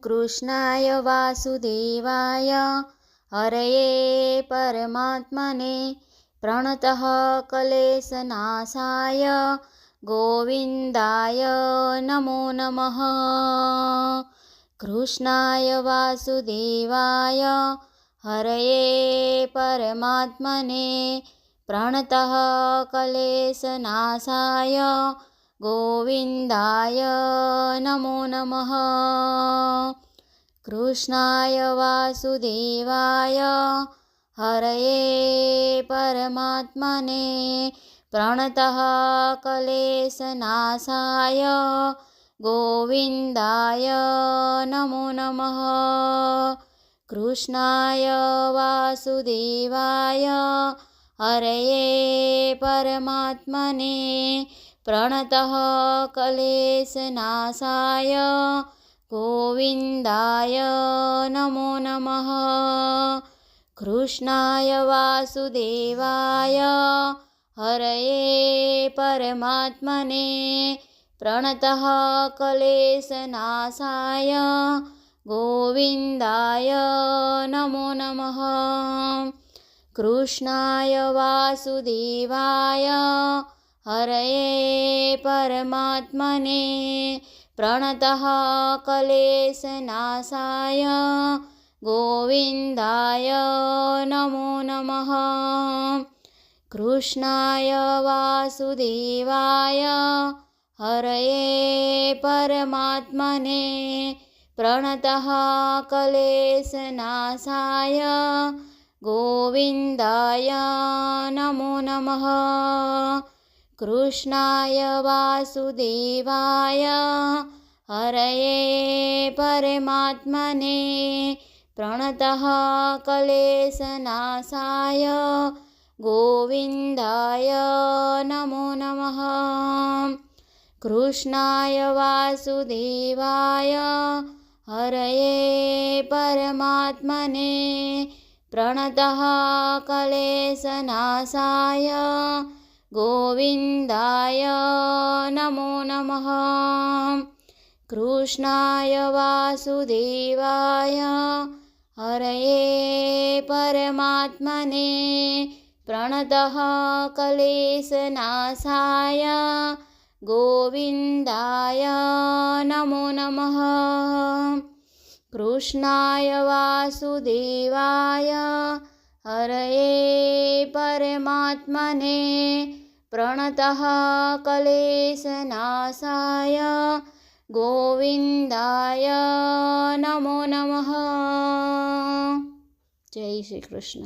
कृष्णाय वासुदेवाय हरये परमात्मने प्रणतः क्लेशनाशाय गोविन्दाय नमो नमः। कृष्णाय वासुदेवाय हरये परमात्मने प्रणतः क्लेशनाशाय गोविन्दाय नमो नमः। कृष्णाय वासुदेवाय हरये परमात्मने प्रणतः क्लेशनाशाय गोविन्दाय नमो नमः। कृष्णाय वासुदेवाय हरये परमात्मने प्रणतः क्लेशनाशाय गोविन्दाय नमो नमः। कृष्णाय वासुदेवाय हरये परमात्मने प्रणतः क्लेशनाशाय गोविन्दाय नमो नमः। कृष्णाय वासुदेवाय हरये परमात्मने प्रणतः क्लेशनाशाय गोविन्दाय नमो नमः। कृष्णाय वासुदेवाय हरये परमात्मने प्रणतः क्लेशनाशाय गोविन्दाय नमो नमः। कृष्णाय वासुदेवाय हरये परमात्मने प्रणतः क्लेशनाशाय गोविन्दाय नमो नमः। कृष्णाय वासुदेवाय हरये परमात्मने प्रणतः क्लेशनाशाय गोविन्दाय नमो नमः। कृष्णाय वासुदेवाय हरये परमात्मने प्रणतः क्लेशनाशाय गोविन्दाय नमो नमः। कृष्णाय वासुदेवाय हरये परमात्मने प्रणतः क्लेशनाशाय गोविन्दाय नमो नमः। जय श्री कृष्ण।